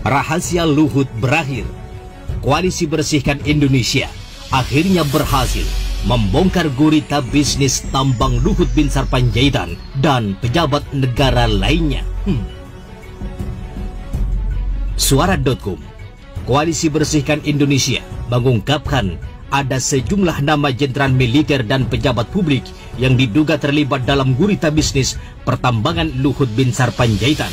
Rahasia Luhut berakhir. Koalisi Bersihkan Indonesia akhirnya berhasil membongkar gurita bisnis tambang Luhut Binsar Panjaitan dan pejabat negara lainnya. Suara.com, Koalisi Bersihkan Indonesia mengungkapkan ada sejumlah nama jenderal militer dan pejabat publik yang diduga terlibat dalam gurita bisnis pertambangan Luhut Binsar Panjaitan.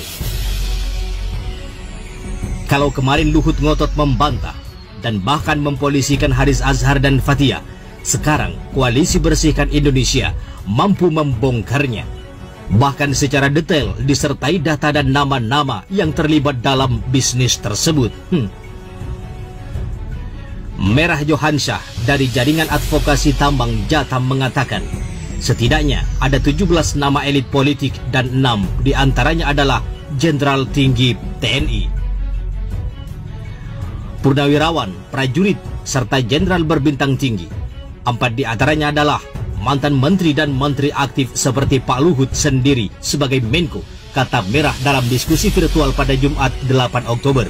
Kalau kemarin Luhut ngotot membantah dan bahkan mempolisikan Haris Azhar dan Fathia, sekarang Koalisi Bersihkan Indonesia mampu membongkarnya. Bahkan secara detail disertai data dan nama-nama yang terlibat dalam bisnis tersebut. Merah Johansyah dari Jaringan Advokasi Tambang Jatam mengatakan, setidaknya ada 17 nama elit politik dan 6 diantaranya adalah jenderal tinggi TNI, purnawirawan, prajurit, serta jenderal berbintang tinggi. 4 diantaranya adalah mantan menteri dan menteri aktif seperti Pak Luhut sendiri sebagai Menko, kata Merah dalam diskusi virtual pada Jumat 8 Oktober.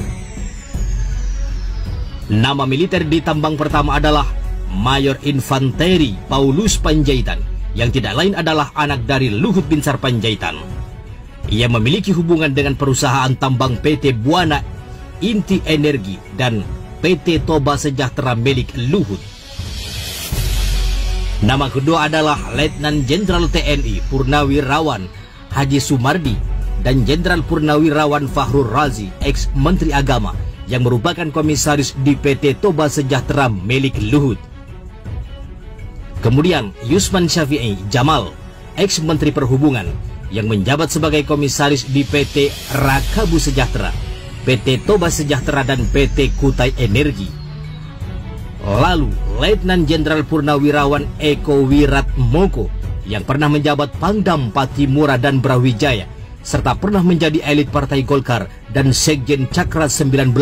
Nama militer di tambang pertama adalah Mayor Infanteri Paulus Panjaitan, yang tidak lain adalah anak dari Luhut Binsar Panjaitan. Ia memiliki hubungan dengan perusahaan tambang PT Buana Inti Energi dan PT Toba Sejahtera milik Luhut. Nama kedua adalah Letnan Jenderal TNI Purnawirawan Haji Sumardi dan Jenderal Purnawirawan Fahrul Razi, ex-Menteri Agama, yang merupakan komisaris di PT Toba Sejahtera milik Luhut. Kemudian Yusman Syafi'i Jamal, ex-Menteri Perhubungan, yang menjabat sebagai komisaris di PT Rakabu Sejahtera, PT Toba Sejahtera dan PT Kutai Energi. Lalu Letnan Jenderal Purnawirawan Eko Wiratmoko, yang pernah menjabat Pangdam Patimura dan Brawijaya, serta pernah menjadi elit Partai Golkar dan Sekjen Cakra 19,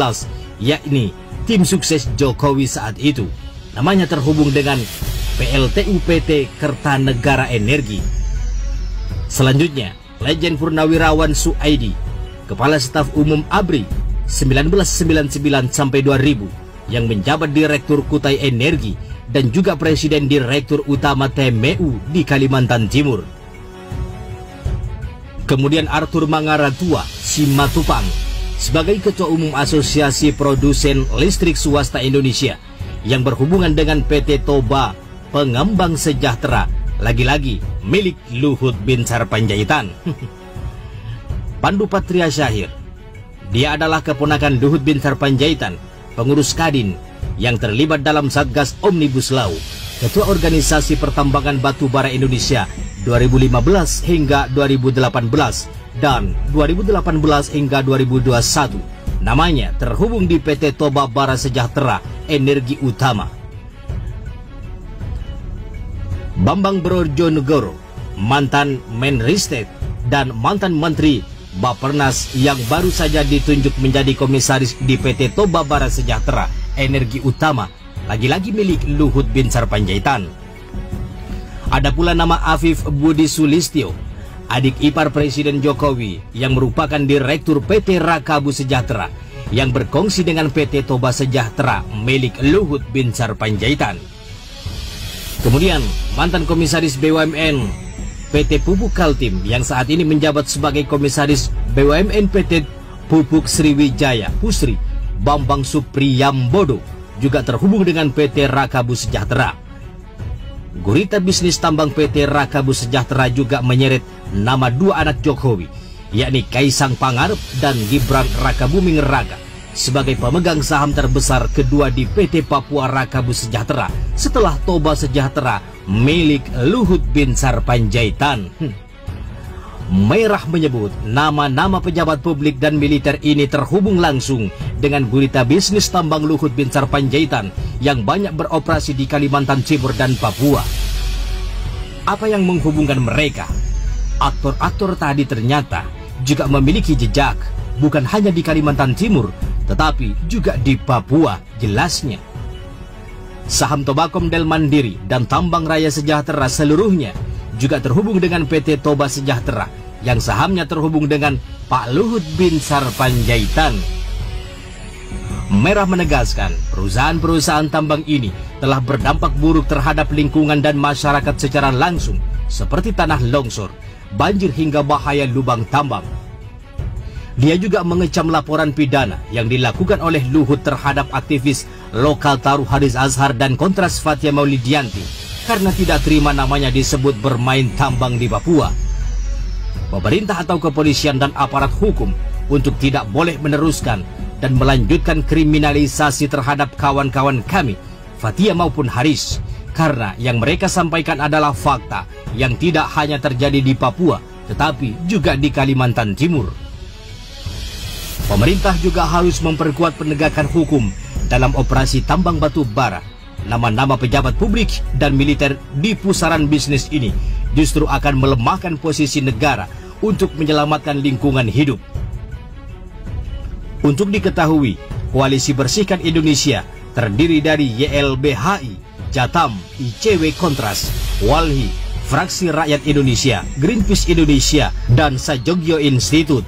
yakni tim sukses Jokowi saat itu. Namanya terhubung dengan PLTU PT Kertanegara Energi. Selanjutnya, Legend Purnawirawan Suaidi, Kepala Staf Umum ABRI 1999 sampai 2000, yang menjabat Direktur Kutai Energi dan juga Presiden Direktur Utama TMU di Kalimantan Timur. Kemudian Arthur Mangaratua Simatupang sebagai Ketua Umum Asosiasi Produsen Listrik Swasta Indonesia, yang berhubungan dengan PT Toba Pengembang Sejahtera, lagi-lagi milik Luhut Binsar Panjaitan. Pandu Patria Syahir, dia adalah keponakan Luhut Binsar Panjaitan, pengurus Kadin yang terlibat dalam Satgas Omnibus Law, Ketua Organisasi Pertambangan Batubara Indonesia 2015 hingga 2018 dan 2018 hingga 2021. Namanya terhubung di PT Toba Bara Sejahtera Energi Utama. Bambang Brojonegoro, mantan Menristek dan mantan Menteri Bappenas yang baru saja ditunjuk menjadi komisaris di PT Toba Bara Sejahtera Energi Utama, lagi-lagi milik Luhut Binsar Panjaitan. Ada pula nama Afif Budi Sulistyo, adik ipar Presiden Jokowi, yang merupakan Direktur PT Rakabu Sejahtera, yang berkongsi dengan PT Toba Sejahtera milik Luhut Binsar Panjaitan. Kemudian mantan komisaris BUMN PT Pupuk Kaltim, yang saat ini menjabat sebagai komisaris BUMN PT Pupuk Sriwijaya Pusri, Bambang Supriyambodo, juga terhubung dengan PT Rakabu Sejahtera. Gurita bisnis tambang PT Rakabu Sejahtera juga menyeret nama 2 anak Jokowi, yakni Kaisang Pangarep dan Gibran Rakabuming Raka, sebagai pemegang saham terbesar kedua di PT Papua Rakabu Sejahtera setelah Toba Sejahtera milik Luhut Binsar Panjaitan. Merah menyebut nama-nama pejabat publik dan militer ini terhubung langsung dengan gurita bisnis tambang Luhut Binsar Panjaitan yang banyak beroperasi di Kalimantan Timur dan Papua. Apa yang menghubungkan mereka? Aktor-aktor tadi ternyata juga memiliki jejak, bukan hanya di Kalimantan Timur, tetapi juga di Papua, jelasnya. Saham Tobakom Del Mandiri dan Tambang Raya Sejahtera seluruhnya juga terhubung dengan PT Toba Sejahtera, yang sahamnya terhubung dengan Pak Luhut Binsar Panjaitan. Merah menegaskan perusahaan-perusahaan tambang ini telah berdampak buruk terhadap lingkungan dan masyarakat secara langsung, seperti tanah longsor, banjir hingga bahaya lubang tambang. Dia juga mengecam laporan pidana yang dilakukan oleh Luhut terhadap aktivis lokal Taruh Haris Azhar dan Kontras Fathia Maulidianti karena tidak terima namanya disebut bermain tambang di Papua. Pemerintah atau kepolisian dan aparat hukum untuk tidak boleh meneruskan dan melanjutkan kriminalisasi terhadap kawan-kawan kami, Fathia maupun Haris, karena yang mereka sampaikan adalah fakta yang tidak hanya terjadi di Papua, tetapi juga di Kalimantan Timur. Pemerintah juga harus memperkuat penegakan hukum dalam operasi tambang batu bara. Nama-nama pejabat publik dan militer di pusaran bisnis ini justru akan melemahkan posisi negara untuk menyelamatkan lingkungan hidup. Untuk diketahui, Koalisi Bersihkan Indonesia terdiri dari YLBHI, Jatam, ICW Kontras, Walhi, Fraksi Rakyat Indonesia, Greenpeace Indonesia, dan Sajogyo Institute.